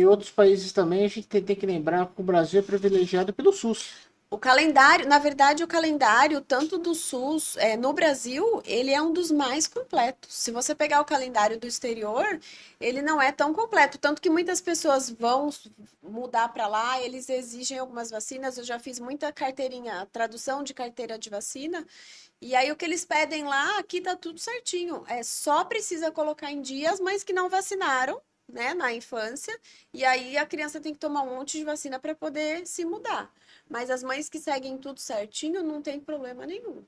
outros países também, a gente tem que lembrar que o Brasil é privilegiado pelo SUS. O calendário, na verdade, o calendário, tanto do SUS, no Brasil, ele é um dos mais completos. Se você pegar o calendário do exterior, ele não é tão completo. Tanto que muitas pessoas vão mudar para lá, eles exigem algumas vacinas. Eu já fiz muita carteirinha, tradução de carteira de vacina. E aí o que eles pedem lá, aqui tá tudo certinho. É só precisa colocar em dia as mães que não vacinaram, né, na infância. E aí a criança tem que tomar um monte de vacina para poder se mudar. Mas as mães que seguem tudo certinho não tem problema nenhum.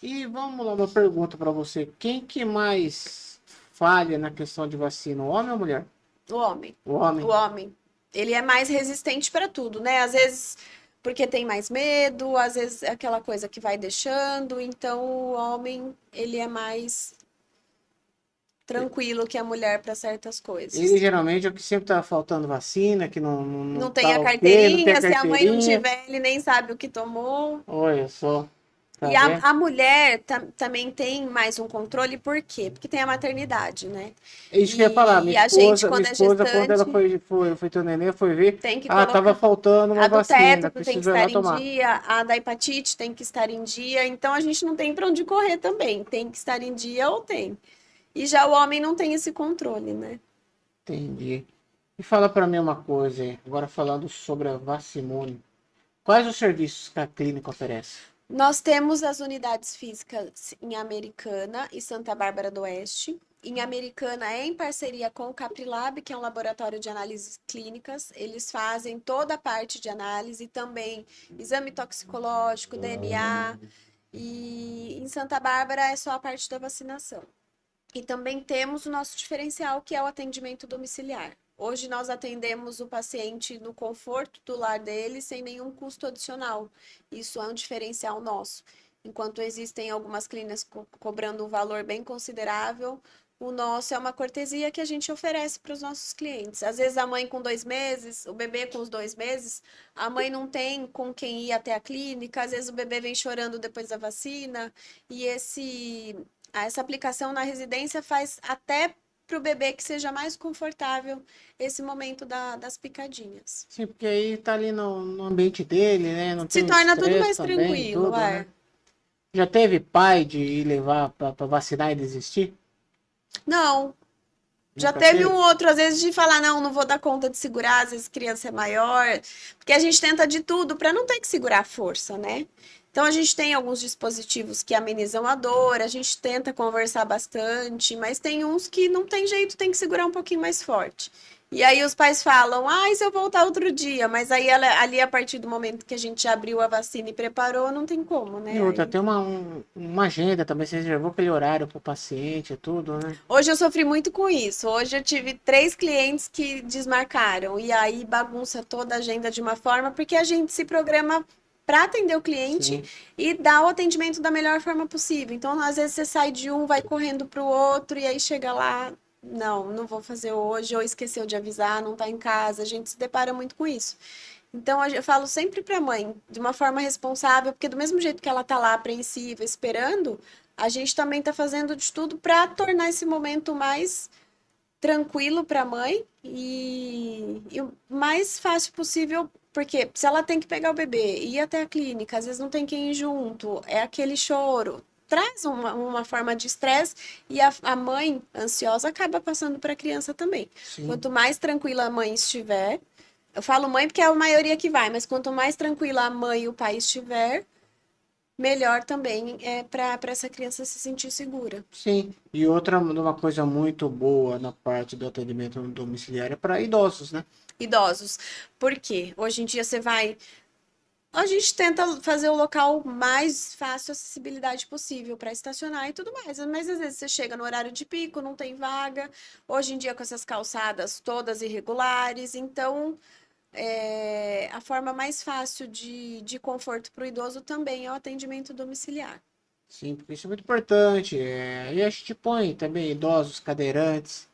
E vamos lá, uma pergunta para você. Quem que mais falha na questão de vacina, o homem ou a mulher? O homem. O O homem. homem. Ele é mais resistente para tudo, né? Às vezes porque tem mais medo, às vezes é aquela coisa que vai deixando. Então o homem, ele é mais tranquilo que a mulher para certas Ele coisas. geralmente é o que sempre tá faltando vacina, que não Não tem tá a ok, não tem a carteirinha, se a mãe não carteirinha. tiver, ele nem sabe o que tomou. Olha só, tá E vendo? a mulher também tem mais um controle, por quê? Porque tem a maternidade, né? É isso que eu ia falar. E a gente, Minha quando é esposa, quando ela gestante, foi ter o neném, foi ver. tem que Ah, tava colocar. faltando uma A do vacina, tétano tem que preciso ir lá estar em tomar. dia, a da hepatite tem que estar em dia, então a gente não tem para onde correr também. Tem que estar em dia ou tem. E já o homem não tem esse controle, né? Entendi. E fala para mim uma coisa, aí, agora falando sobre a Vacimune. Quais os serviços que a clínica oferece? Nós temos as unidades físicas em Americana e Santa Bárbara do Oeste. Em Americana é em parceria com o Caprilab, que é um laboratório de análises clínicas. Eles fazem toda a parte de análise, também exame toxicológico, DNA. E em Santa Bárbara é só a parte da vacinação. E também temos o nosso diferencial, que é o atendimento domiciliar. Hoje nós atendemos o paciente no conforto do lar dele, sem nenhum custo adicional. Isso é um diferencial nosso. Enquanto existem algumas clínicas cobrando um valor bem considerável, o nosso é uma cortesia que a gente oferece para os nossos clientes. Às vezes a mãe com 2 meses, o bebê com os 2 meses, a mãe não tem com quem ir até a clínica, às vezes o bebê vem chorando depois da vacina, e essa aplicação na residência faz até para o bebê que seja mais confortável esse momento das picadinhas. Sim, porque aí tá ali no ambiente dele, né? Não Se tem torna tudo estresse mais também, tranquilo, tudo, né? é. Já teve pai de ir levar para vacinar e desistir? Não, já Nunca teve um teve? outro, às vezes, de falar, não, não vou dar conta de segurar, às vezes criança é maior, porque a gente tenta de tudo para não ter que segurar a força, né? Então a gente tem alguns dispositivos que amenizam a dor, a gente tenta conversar bastante, mas tem uns que não tem jeito, tem que segurar um pouquinho mais forte. E aí os pais falam, ah, e se eu voltar outro dia? Mas aí ali, a partir do momento que a gente abriu a vacina e preparou, não tem como, E né? outra, Aí... tem uma agenda também, você reservou aquele horário pro paciente e tudo, né? Hoje eu sofri muito com isso. Hoje eu tive 3 clientes que desmarcaram. E aí bagunça toda a agenda de uma forma, porque a gente se programa para atender o cliente Sim. e dar o atendimento da melhor forma possível. Então, às vezes você sai de um, vai correndo para o outro, e aí chega lá, não, não vou fazer hoje, ou esqueceu de avisar, não está em casa. A gente se depara muito com isso. Então, eu falo sempre para a mãe, de uma forma responsável, porque do mesmo jeito que ela está lá apreensiva, esperando, a gente também está fazendo de tudo para tornar esse momento mais tranquilo para a mãe e o mais fácil possível, porque se ela tem que pegar o bebê e ir até a clínica, às vezes não tem quem ir junto, é aquele choro. Traz uma forma de estresse e a mãe ansiosa acaba passando para a criança também. Sim. Quanto mais tranquila a mãe estiver, eu falo mãe porque é a maioria que vai, mas quanto mais tranquila a mãe e o pai estiver, melhor também é para essa criança se sentir segura. Sim. E outra, uma coisa muito boa na parte do atendimento domiciliar é para idosos, né? Idosos. Por quê? Hoje em dia você vai. A gente tenta fazer o local mais fácil acessibilidade possível para estacionar e tudo mais. Mas às vezes você chega no horário de pico, não tem vaga. Hoje em dia, com essas calçadas todas irregulares, então a forma mais fácil de conforto para o idoso também é o atendimento domiciliar. Sim, porque isso é muito importante. E a gente põe também idosos, cadeirantes,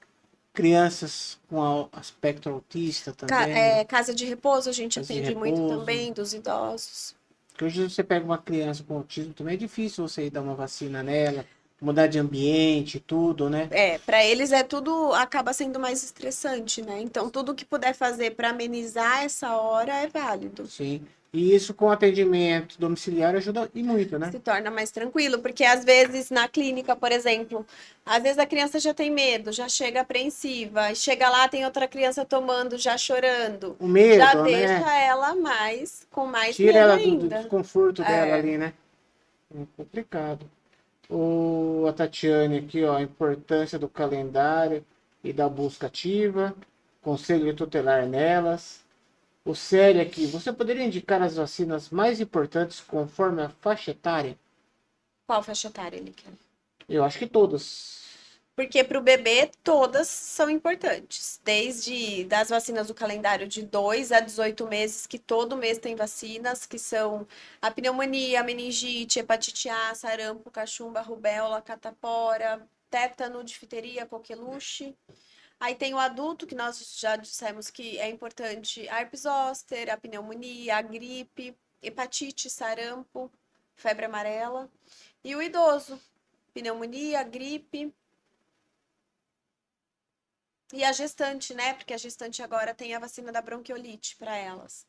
crianças com aspecto autista também, Casa de repouso, a gente casa de atende muito repouso. também dos idosos. Porque hoje você pega uma criança com autismo também é difícil você ir dar uma vacina nela, mudar de ambiente, tudo, né? Para eles é tudo, acaba sendo mais estressante, né? Então, tudo que puder fazer para amenizar essa hora é válido. Sim. E isso com atendimento domiciliar ajuda e muito, né? Se torna mais tranquilo, porque às vezes na clínica, por exemplo, às vezes a criança já tem medo, já chega apreensiva, e chega lá, tem outra criança tomando, já chorando, O já medo, deixa né? ela mais com mais Tira medo ela do ainda. desconforto dela É. ali, né? É complicado. A Tatiane aqui, ó, a importância do calendário e da busca ativa, conselho tutelar nelas. O Célio aqui, você poderia indicar as vacinas mais importantes conforme a faixa etária? Qual faixa etária ele quer? Eu acho que todas. Porque para o bebê todas são importantes, desde das vacinas do calendário de 2 a 18 meses, que todo mês tem vacinas, que são a pneumonia, a meningite, hepatite A, sarampo, cachumba, rubéola, catapora, tétano, difteria, coqueluche. Aí tem o adulto, que nós já dissemos que é importante, a herpes zoster, a pneumonia, a gripe, hepatite, sarampo, febre amarela. E o idoso, pneumonia, gripe. E a gestante, né? Porque a gestante agora tem a vacina da bronquiolite para elas.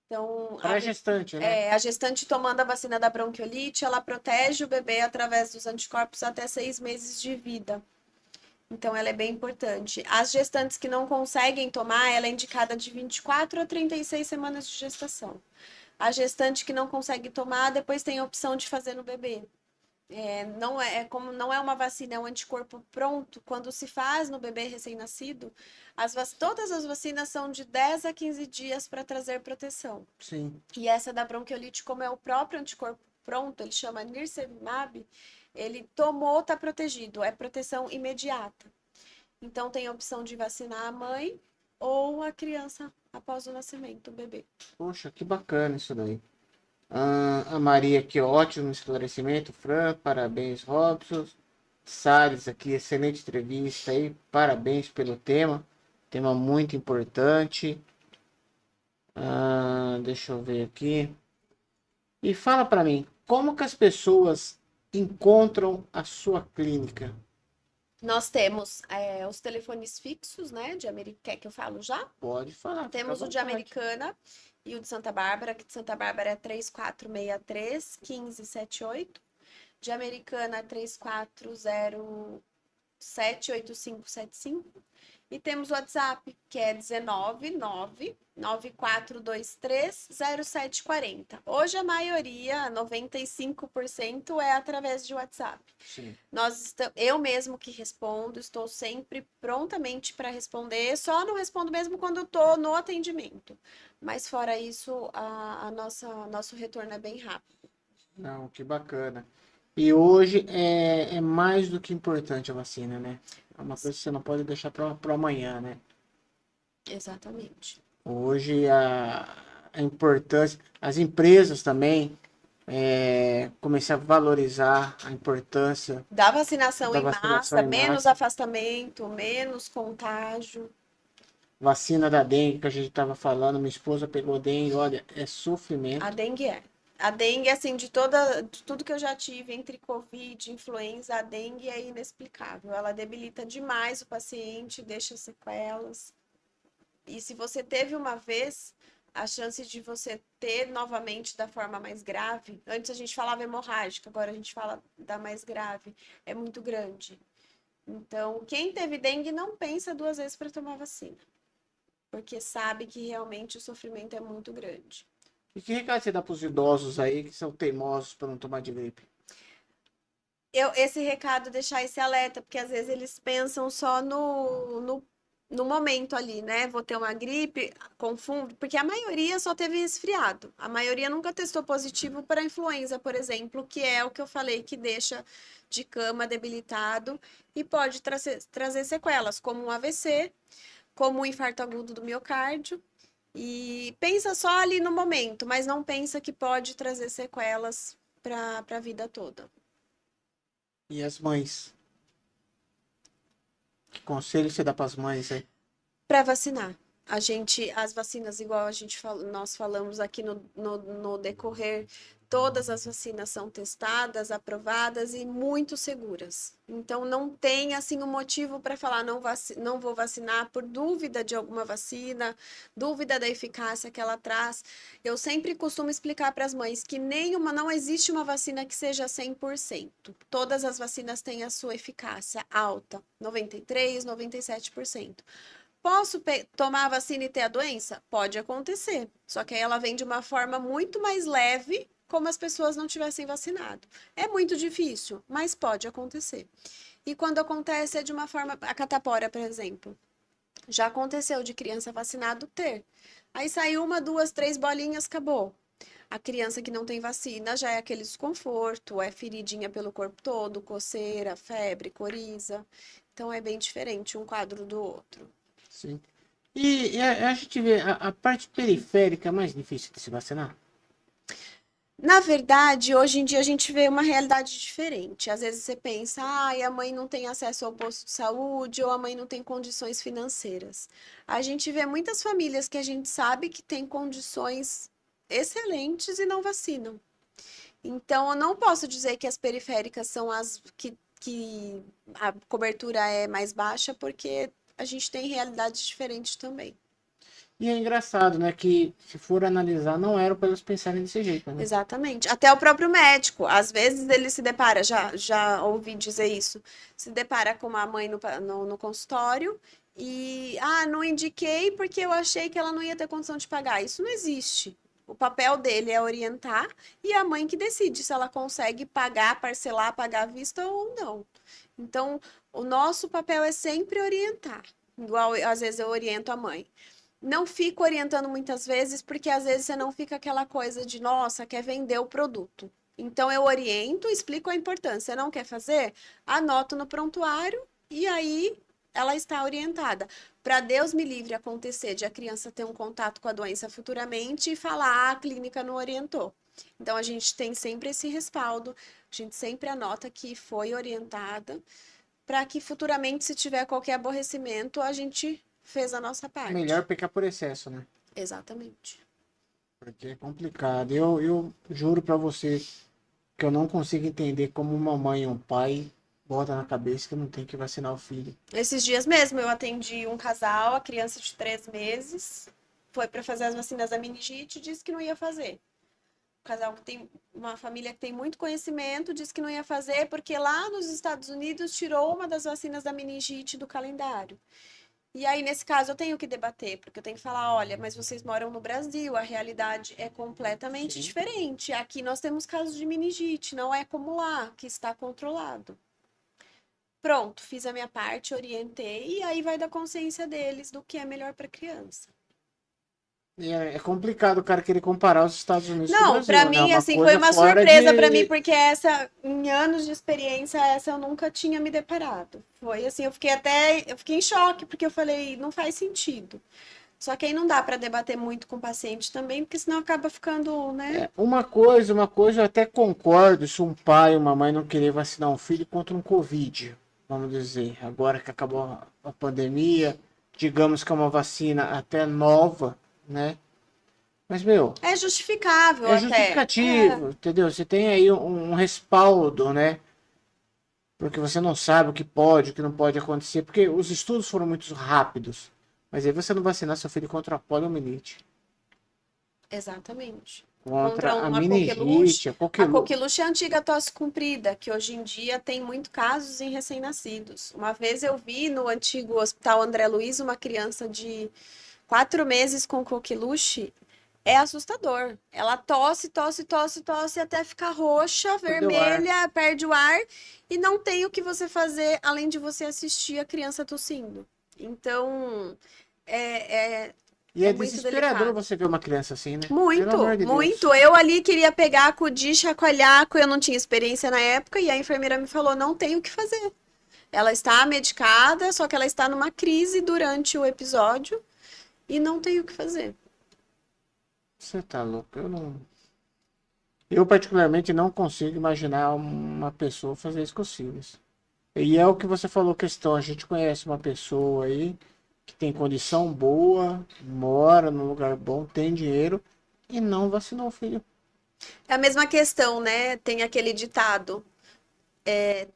Então, Para gestante, né? a gestante tomando a vacina da bronquiolite, ela protege o bebê através dos anticorpos até 6 meses de vida. Então, ela é bem importante. As gestantes que não conseguem tomar, ela é indicada de 24 a 36 semanas de gestação. A gestante que não consegue tomar, depois tem a opção de fazer no bebê. Não como não é uma vacina, é um anticorpo pronto. Quando se faz no bebê recém-nascido, todas as vacinas são de 10 a 15 dias para trazer proteção. Sim. E essa da bronquiolite, como é o próprio anticorpo pronto, ele chama nirsevimab, ele tomou, tá protegido, é proteção imediata. Então tem a opção de vacinar a mãe ou a criança após o nascimento, o bebê. Poxa, que bacana isso daí. A Maria aqui, ótimo esclarecimento. Fran, parabéns, Robson. Salles aqui, excelente entrevista aí. Parabéns pelo tema. Tema muito importante. Deixa eu ver aqui. E fala para mim, como que as pessoas encontram a sua clínica? Nós temos os telefones fixos, né? Quer que eu falo já? Pode falar, fica à Temos o de vontade. Americana e o de Santa Bárbara, que de Santa Bárbara é 3463-1578. De Americana é 3407-8575. E temos o WhatsApp, que é 199-9423-0740. Hoje a maioria, 95%, é através de WhatsApp. Sim. Eu mesmo que respondo, estou sempre prontamente para responder, só não respondo mesmo quando estou no atendimento. Mas fora isso, nosso retorno é bem rápido. Não, que bacana. E hoje é mais do que importante a vacina, né? É uma coisa que você não pode deixar para amanhã, né? Exatamente. Hoje a importância, as empresas também começar a valorizar a importância Da vacinação da em vacinação massa, em menos massa. afastamento, menos contágio. Vacina da dengue que a gente estava falando, minha esposa pegou dengue, olha, é A sofrimento. dengue é. A dengue, assim, de tudo que eu já tive entre Covid, influenza, a dengue é inexplicável. Ela debilita demais o paciente, deixa sequelas. E se você teve uma vez, a chance de você ter novamente da forma mais grave, antes a gente falava hemorrágica, agora a gente fala da mais grave, é muito grande. Então, quem teve dengue não pensa duas vezes para tomar vacina, porque sabe que realmente o sofrimento é muito grande. E que recado você dá para os idosos aí que são teimosos para não tomar de gripe? Esse recado, deixar esse alerta, porque às vezes eles pensam só no momento ali, né? Vou ter uma gripe, confundo, porque a maioria só teve resfriado. A maioria nunca testou positivo para influenza, por exemplo, que é o que eu falei que deixa de cama debilitado e pode trazer sequelas, como um AVC, como um infarto agudo do miocárdio. E pensa só ali no momento, mas não pensa que pode trazer sequelas para a vida toda. E as mães? Que conselho você dá para as mães aí? Para vacinar. as vacinas, igual nós falamos aqui no decorrer, todas as vacinas são testadas, aprovadas e muito seguras. Então, não tem, assim, um motivo para falar não vou vacinar por dúvida de alguma vacina, dúvida da eficácia que ela traz. Eu sempre costumo explicar para as mães que não existe uma vacina que seja 100%. Todas as vacinas têm a sua eficácia alta, 93%, 97%. Posso tomar a vacina e ter a doença? Pode acontecer. Só que aí ela vem de uma forma muito mais leve, como as pessoas não tivessem vacinado. É muito difícil, mas pode acontecer. E quando acontece é de uma forma... A catapora, por exemplo. Já aconteceu de criança vacinado ter. Aí saiu 1, 2, 3 bolinhas, acabou. A criança que não tem vacina já é aquele desconforto, é feridinha pelo corpo todo, coceira, febre, coriza. Então é bem diferente um quadro do outro. Sim. E a gente vê a parte periférica é mais difícil de se vacinar? Na verdade, hoje em dia a gente vê uma realidade diferente. Às vezes você pensa, a mãe não tem acesso ao posto de saúde ou a mãe não tem condições financeiras. A gente vê muitas famílias que a gente sabe que têm condições excelentes e não vacinam. Então, eu não posso dizer que as periféricas são as que a cobertura é mais baixa, porque a gente tem realidades diferentes também. E é engraçado, né, que se for analisar, não era para eles pensarem desse jeito, né? Exatamente. Até o próprio médico, às vezes ele se depara, já ouvi dizer isso, se depara com uma mãe no consultório e, não indiquei porque eu achei que ela não ia ter condição de pagar. Isso não existe. O papel dele é orientar e a mãe que decide se ela consegue pagar, parcelar, pagar à vista ou não. Então, o nosso papel é sempre orientar. Igual, às vezes, eu oriento a mãe. Não fico orientando muitas vezes, porque às vezes você não fica aquela coisa de, nossa, quer vender o produto. Então, eu oriento, explico a importância. Não quer fazer? Anoto no prontuário e aí ela está orientada. Para Deus me livre acontecer de a criança ter um contato com a doença futuramente e falar, a clínica não orientou. Então, a gente tem sempre esse respaldo, a gente sempre anota que foi orientada, para que futuramente, se tiver qualquer aborrecimento, a gente fez a nossa parte. Melhor pecar por excesso, né? Exatamente. Porque é complicado. Eu juro para você que eu não consigo entender como uma mãe e um pai bota na cabeça que não tem que vacinar o filho. Esses dias mesmo eu atendi um casal, a criança de 3 meses, foi para fazer as vacinas da meningite e disse que não ia fazer. Um casal que tem uma família que tem muito conhecimento, disse que não ia fazer porque lá nos Estados Unidos tirou uma das vacinas da meningite do calendário. E aí, nesse caso, eu tenho que debater, porque eu tenho que falar, olha, mas vocês moram no Brasil, a realidade é completamente Sim. diferente. Aqui nós temos casos de meningite, não é como lá, que está controlado. Pronto, fiz a minha parte, orientei, e aí vai da consciência deles do que é melhor para a criança. E é complicado o cara querer comparar os Estados Unidos com o Não, Brasil, para né? mim, Uma assim, coisa foi uma fora surpresa de... para mim, porque essa, em anos de experiência, essa eu nunca tinha me deparado. Foi assim, eu fiquei em choque, porque eu falei, não faz sentido. Só que aí não dá para debater muito com o paciente também, porque senão acaba ficando, né? Uma coisa eu até concordo se um pai ou uma mãe não querer vacinar um filho contra um Covid, vamos dizer. Agora que acabou a pandemia, digamos que é uma vacina até nova, né? Mas, meu, É justificável é até. justificativo, entendeu? Você tem aí um respaldo, né? Porque você não sabe o que pode, o que não pode acontecer, porque os estudos foram muito rápidos. Mas aí você não vacinar seu filho contra a poliomielite, Exatamente. contra Contra a uma coqueluche. meningite, a A coqueluche. coqueluche é a antiga tosse comprida, que hoje em dia tem muito casos em recém-nascidos. Uma vez eu vi no antigo Hospital André Luiz uma criança de 4 meses com coqueluche. É assustador. Ela tosse, tosse, tosse, tosse até ficar roxa, Perdeu o ar. vermelha, perde o ar e não tem o que você fazer além de você assistir a criança tossindo. Então, é, é, E é é muito desesperador delicado. você ver uma criança assim, né? Pelo Muito, amor de muito. Deus. Eu ali queria pegar, acudir, chacoalhar, eu não tinha experiência na época, e a enfermeira me falou: não tem o que fazer. Ela está medicada, só que ela está numa crise durante o episódio e não tem o que fazer. Você tá louco? Eu não. Eu, particularmente, não consigo imaginar uma pessoa fazer isso com os filhos. E é o que você falou, questão. A gente conhece uma pessoa aí que tem condição boa, mora num lugar bom, tem dinheiro e não vacinou o filho. É a mesma questão, né? Tem aquele ditado: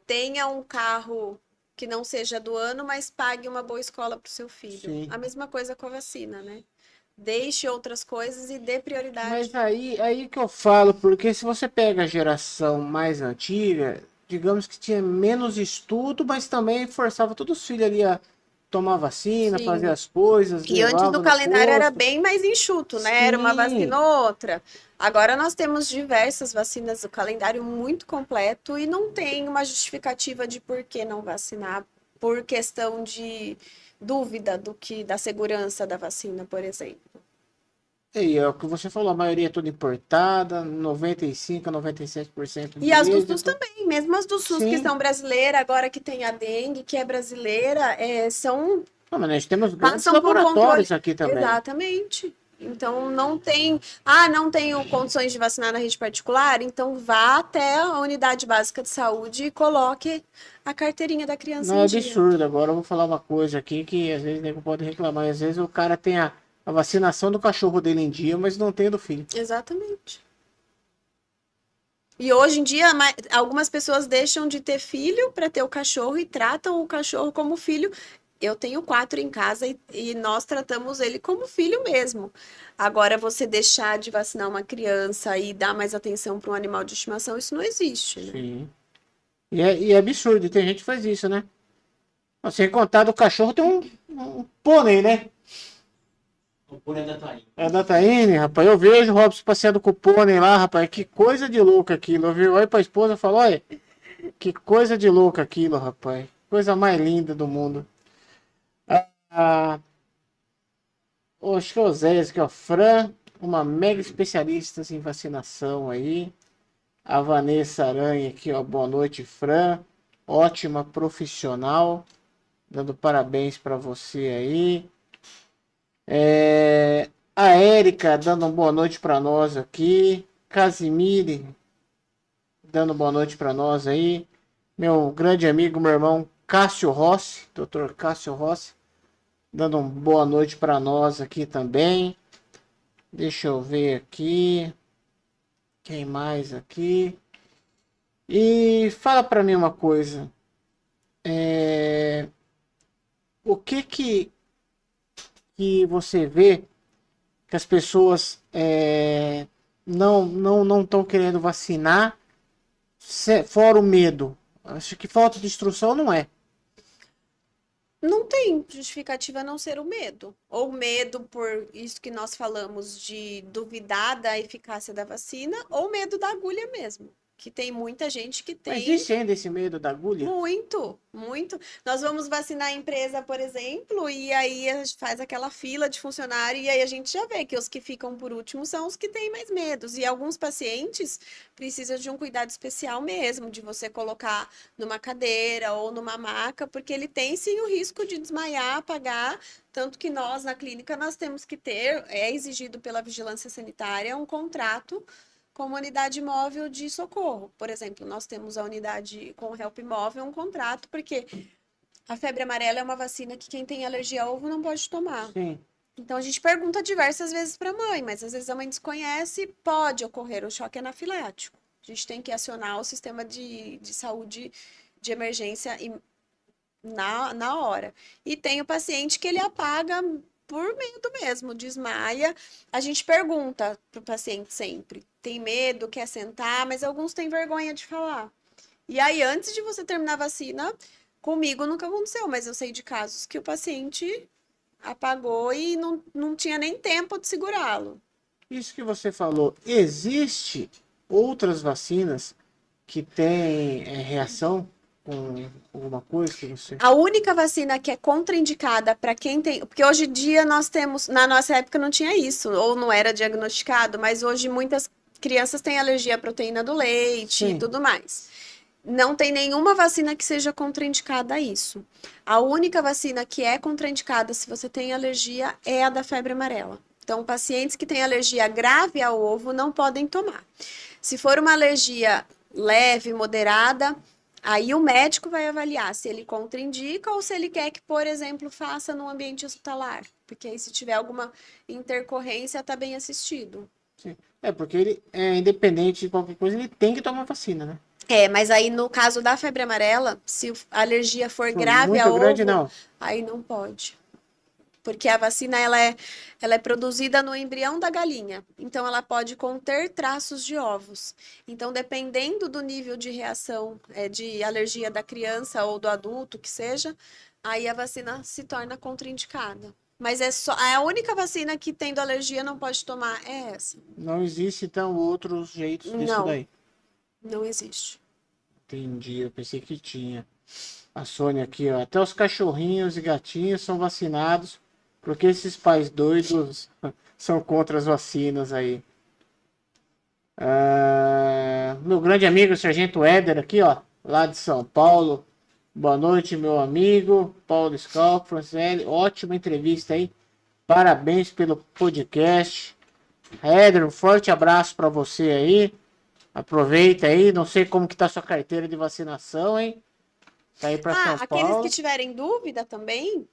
tenha um carro que não seja do ano, mas pague uma boa escola para o seu filho. Sim. A mesma coisa com a vacina, né? Deixe outras coisas e dê Mas prioridade. aí que eu falo, porque se você pega a geração mais antiga, digamos que tinha menos estudo, mas também forçava todos os filhos ali a tomar vacina, fazer Sim. as coisas, E antes do levava no calendário era posto. bem mais enxuto, né? Era uma Sim, vacina ou outra. Agora nós temos diversas vacinas, o calendário muito completo e não tem uma justificativa de por que não vacinar por questão de dúvida da segurança da vacina, por exemplo. e é o que você falou, a maioria é toda importada, 95 a 97% E as de do SUS êxito. também, mesmo as do SUS que Sim, são brasileiras, agora que tem a dengue, que é brasileira, não, mas nós temos grandes passam por controle. laboratórios aqui também. Exatamente. Então não tenho condições de vacinar na rede particular, então vá até a unidade básica de saúde e coloque a carteirinha da criança Não é em dia. absurdo. Agora eu vou falar uma coisa aqui que às vezes o nego pode reclamar. Às vezes o cara tem a vacinação do cachorro dele em dia, mas não tem a do filho. Exatamente. E hoje em dia, algumas pessoas deixam de ter filho para ter o cachorro e tratam o cachorro como filho. Eu tenho 4 em casa e nós tratamos ele como filho mesmo. Agora, você deixar de vacinar uma criança e dar mais atenção para um animal de estimação, isso não existe, né? Sim. E é absurdo. E tem gente que faz isso, né? Sem contar do cachorro tem um pônei, né? O pônei da Tainha. É da Taine, rapaz. Eu vejo o Robson passeando com o pônei lá, rapaz. Que coisa de louco aquilo. Eu vi, olha pra esposa e falo, olha, que coisa de louco aquilo, rapaz. Coisa mais linda do mundo. Ah, acho que é o Zéias, que é o Fran, uma mega especialista em vacinação aí. A Vanessa Aranha aqui, ó. Boa noite, Fran. Ótima profissional. Dando parabéns para você aí. A Érica dando uma boa noite para nós aqui. Casimire dando boa noite para nós aí. Meu grande amigo, meu irmão Cássio Rossi, Dr. Cássio Rossi, dando uma boa noite para nós aqui também. Deixa eu ver aqui. Quem mais aqui? E fala para mim uma coisa. O que você vê que as pessoas não estão querendo vacinar, fora o medo? Acho que falta de instrução não é. Não tem justificativa a não ser o medo. Ou medo por isso que nós falamos de duvidar da eficácia da vacina, ou medo da agulha mesmo. Que tem muita gente que Mas tem. existe ainda esse medo da agulha? Muito, muito. Nós vamos vacinar a empresa, por exemplo, e aí a gente faz aquela fila de funcionário, e aí a gente já vê que os que ficam por último são os que têm mais medos. E alguns pacientes precisam de um cuidado especial mesmo, de você colocar numa cadeira ou numa maca, porque ele tem sim o risco de desmaiar, apagar. Tanto que nós, na clínica, nós temos que ter, é exigido pela vigilância sanitária, um contrato com uma unidade móvel de socorro. Por exemplo, nós temos a unidade com o Help Móvel, um contrato, porque a febre amarela é uma vacina que quem tem alergia a ovo não pode tomar. Sim. Então a gente pergunta diversas vezes para a mãe, mas às vezes a mãe desconhece, pode ocorrer o choque anafilático. A gente tem que acionar o sistema de saúde de emergência na hora. E tem o paciente que ele apaga por medo mesmo, desmaia. A gente pergunta pro paciente sempre: tem medo, quer sentar, mas alguns têm vergonha de falar. E aí, antes de você terminar a vacina, comigo nunca aconteceu, mas eu sei de casos que o paciente apagou e não tinha nem tempo de segurá-lo. Isso que você falou, existe outras vacinas que têm reação com alguma coisa que você... A única vacina que é contraindicada para quem tem. Porque hoje em dia nós temos. Na nossa época não tinha isso, ou não era diagnosticado, mas hoje muitas crianças têm alergia à proteína do leite e Sim. tudo mais. Não tem nenhuma vacina que seja contraindicada a isso. A única vacina que é contraindicada se você tem alergia é a da febre amarela. Então, pacientes que têm alergia grave ao ovo não podem tomar. Se for uma alergia leve, moderada, Aí o médico vai avaliar se ele contraindica ou se ele quer que, por exemplo, faça no ambiente hospitalar. Porque aí se tiver alguma intercorrência, tá bem assistido. Sim. É, porque ele é independente de qualquer coisa, ele tem que tomar vacina, né? Mas aí no caso da febre amarela, se a alergia for Foi grave a muito grande, ovo, não. aí não pode. Porque a vacina ela é produzida no embrião da galinha, então ela pode conter traços de ovos. Então, dependendo do nível de reação, de alergia da criança ou do adulto, que seja, aí a vacina se torna contraindicada. Mas é a única vacina que tendo alergia não pode tomar é essa. Não existe, então, outros jeitos disso Não, daí. não existe. Entendi, eu pensei que tinha. A Sônia aqui, ó. Até os cachorrinhos e gatinhos são vacinados, porque esses pais doidos são contra as vacinas aí. Meu grande amigo, o Sargento Éder, aqui, ó, lá de São Paulo. Boa noite, meu amigo. Paulo Scalco, Franciele. Ótima entrevista aí. Parabéns pelo podcast. Éder, um forte abraço para você aí. Aproveita aí. Não sei como que tá sua carteira de vacinação, hein? Tá aí para São Aqueles que Paulo. tiverem dúvida também,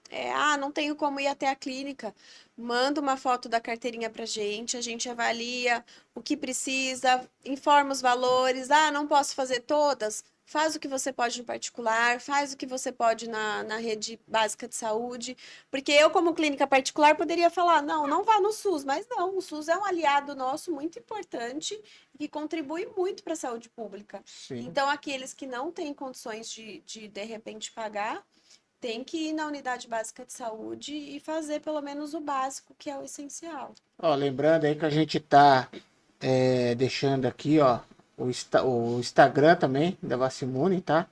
não tenho como ir até a clínica. Manda uma foto da carteirinha pra gente, a gente avalia o que precisa, informa os valores. Não posso fazer todas. Faz o que você pode no particular, faz o que você pode na rede básica de saúde. Porque eu, como clínica particular, poderia falar: não, não vá no SUS, mas não, o SUS é um aliado nosso muito importante que contribui muito para a saúde pública. Sim. Então, aqueles que não têm condições de repente pagar, tem que ir na unidade básica de saúde e fazer pelo menos o básico, que é o essencial. Ó, lembrando aí que a gente tá deixando aqui, ó, o Instagram também da Vacimune, tá?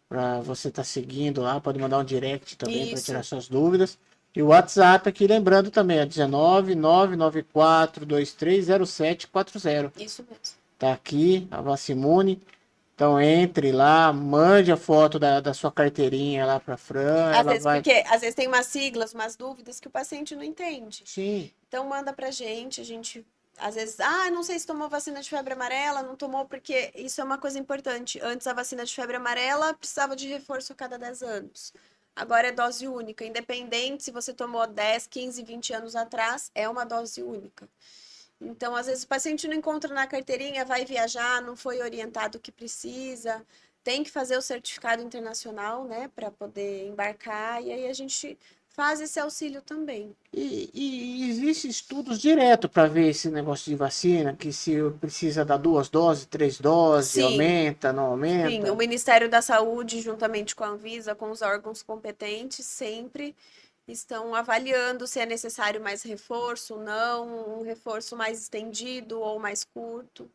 Para você tá seguindo lá, pode mandar um direct também para Isso. tirar suas dúvidas. E o WhatsApp aqui, lembrando também, é 19 994 230740. Isso mesmo. Tá aqui a Vacimune. Então entre lá, mande a foto da sua carteirinha lá para Fran. Porque às vezes tem umas siglas, umas dúvidas que o paciente não entende. Sim. Então manda pra gente, a gente às vezes, não sei se tomou vacina de febre amarela, não tomou, porque isso é uma coisa importante. Antes a vacina de febre amarela precisava de reforço a cada 10 anos. Agora é dose única, independente se você tomou 10, 15, 20 anos atrás, é uma dose única. Então, às vezes o paciente não encontra na carteirinha, vai viajar, não foi orientado o que precisa, tem que fazer o certificado internacional, né, para poder embarcar, e aí a gente faz esse auxílio também. E existe estudos direto para ver esse negócio de vacina, que se precisa dar 2 doses, 3 doses, Sim. aumenta, não Sim, aumenta. o Ministério da Saúde, juntamente com a Anvisa, com os órgãos competentes, sempre estão avaliando se é necessário mais reforço, não, um reforço mais estendido ou mais curto.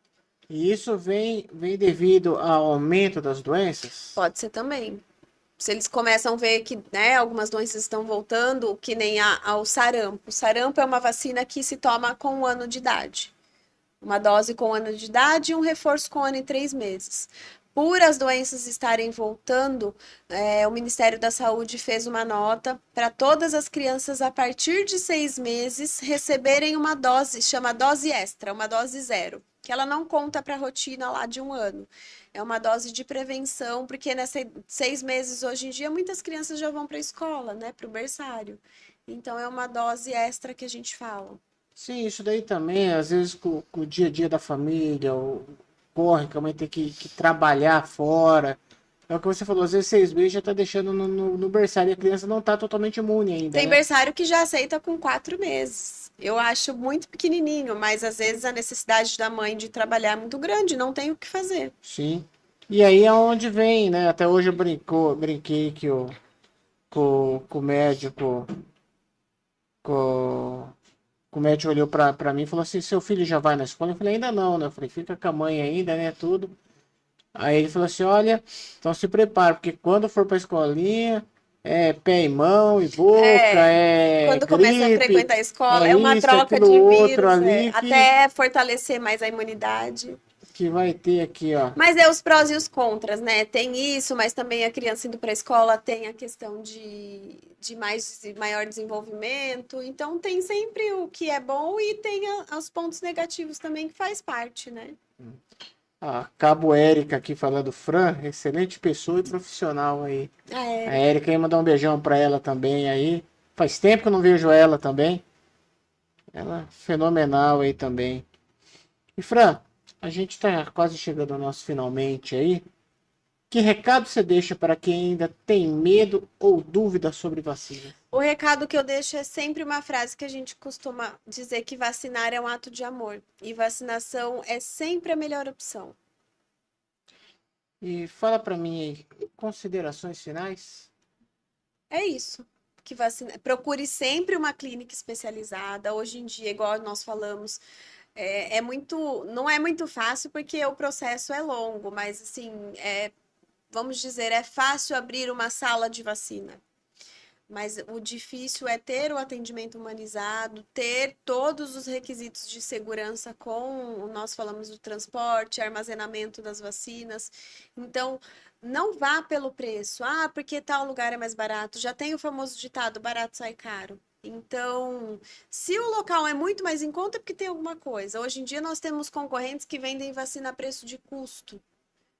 E isso vem devido ao aumento das doenças? Pode ser também. Se eles começam a ver que, né, algumas doenças estão voltando, que nem ao sarampo. O sarampo é uma vacina que se toma com 1 ano de idade. Uma dose com 1 ano de idade e um reforço com 1 ano e 3 meses. Por as doenças estarem voltando, o Ministério da Saúde fez uma nota para todas as crianças a partir de 6 meses receberem uma dose, chama dose extra, uma dose 0, que ela não conta para a rotina lá de 1 ano. É uma dose de prevenção, porque nesses 6 meses hoje em dia muitas crianças já vão para a escola, né, para o berçário. Então é uma dose extra que a gente fala. Sim, isso daí também, às vezes com o dia a dia da família, corre, que a mãe tem que trabalhar fora. É o que você falou, às vezes 6 meses já tá deixando no berçário e a criança não tá totalmente imune ainda, Tem né? berçário que já aceita com 4 meses. Eu acho muito pequenininho, mas às vezes a necessidade da mãe de trabalhar é muito grande, não tem o que fazer. Sim. E aí é onde vem, né? Até hoje eu brinquei que com o médico, com, o médico olhou pra mim e falou assim, seu filho já vai na escola? Eu falei, ainda não, né? Eu falei, fica com a mãe ainda, né? Tudo. Aí ele falou assim, olha, então se prepara, porque quando for pra escolinha, é pé e mão e boca, Quando começa a gripe, frequentar a escola, é uma isso, troca aquilo de outro vírus, ali até fortalecer mais a imunidade. que vai ter aqui, ó. Mas os prós e os contras, né? Tem isso, mas também a criança indo para a escola tem a questão de maior desenvolvimento. Então tem sempre o que é bom e tem os pontos negativos também que faz parte, né? A Cabo Érica aqui falando, Fran, excelente pessoa e profissional aí. A A Érica. Érica ia mandar um beijão pra ela também aí. Faz tempo que eu não vejo ela também. Ela é fenomenal aí também. E Fran, a gente tá quase chegando ao nosso finalmente aí. Que recado você deixa para quem ainda tem medo ou dúvida sobre vacina? O recado que eu deixo é sempre uma frase que a gente costuma dizer que vacinar é um ato de amor. E vacinação é sempre a melhor opção. E fala para mim aí, considerações finais? É isso. Que vacina... Procure sempre uma clínica especializada. Hoje em dia, igual nós falamos, não é muito fácil porque o processo é longo, mas assim, vamos dizer, é fácil abrir uma sala de vacina. Mas o difícil é ter o atendimento humanizado, ter todos os requisitos de segurança nós falamos do transporte, armazenamento das vacinas. Então, não vá pelo preço. Ah, porque tal lugar é mais barato. Já tem o famoso ditado, barato sai caro. Então, se o local é muito mais em conta, é porque tem alguma coisa. Hoje em dia nós temos concorrentes que vendem vacina a preço de custo.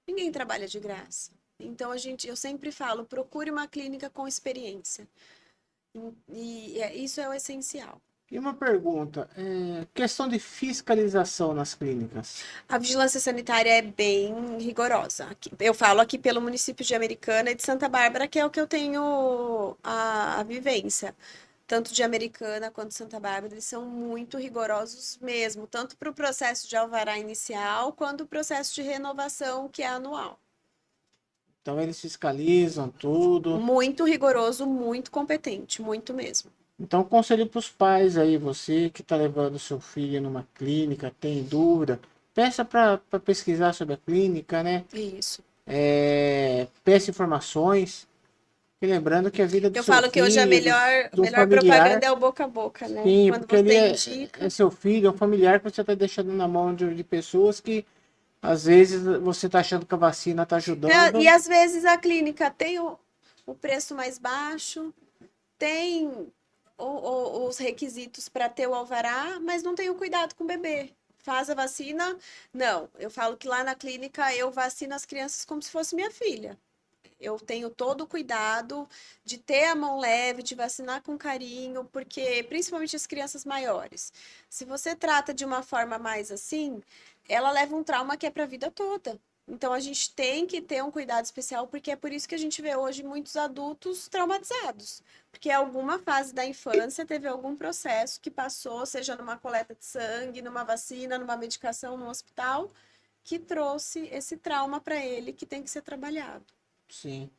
Ninguém trabalha de graça. Então, eu sempre falo, procure uma clínica com experiência. Isso é o essencial. E uma pergunta, questão de fiscalização nas clínicas. A vigilância sanitária é bem rigorosa. Eu falo aqui pelo município de Americana e de Santa Bárbara, que é o que eu tenho a vivência. Tanto de Americana quanto de Santa Bárbara, eles são muito rigorosos mesmo, tanto para o processo de alvará inicial, quanto o processo de renovação, que é anual. Então eles fiscalizam tudo. Muito rigoroso, muito competente, muito mesmo. Então conselho para os pais aí, você que está levando seu filho numa clínica, tem dúvida, peça para pesquisar sobre a clínica, né? Isso. Peça informações. E lembrando que a vida do Eu seu falo que hoje a filho, do melhor familiar, propaganda é o boca a boca, né? sim, Quando porque ele você é indica. seu filho, é um familiar que você está deixando na mão de pessoas que às vezes você está achando que a vacina está E ajudando. às vezes a clínica tem o preço mais baixo, tem os requisitos para ter o alvará, mas não tem o cuidado com o bebê. Faz a vacina? Não, eu falo que lá na clínica eu vacino as crianças como se fosse minha filha. Eu tenho todo o cuidado de ter a mão leve, de vacinar com carinho, porque principalmente as crianças maiores. Se você trata de uma forma mais assim, ela leva um trauma que é para a vida toda. Então a gente tem que ter um cuidado especial, porque é por isso que a gente vê hoje muitos adultos traumatizados. Porque alguma fase da infância teve algum processo que passou, seja numa coleta de sangue, numa vacina, numa medicação no hospital, que trouxe esse trauma para ele que tem que ser trabalhado. Sim.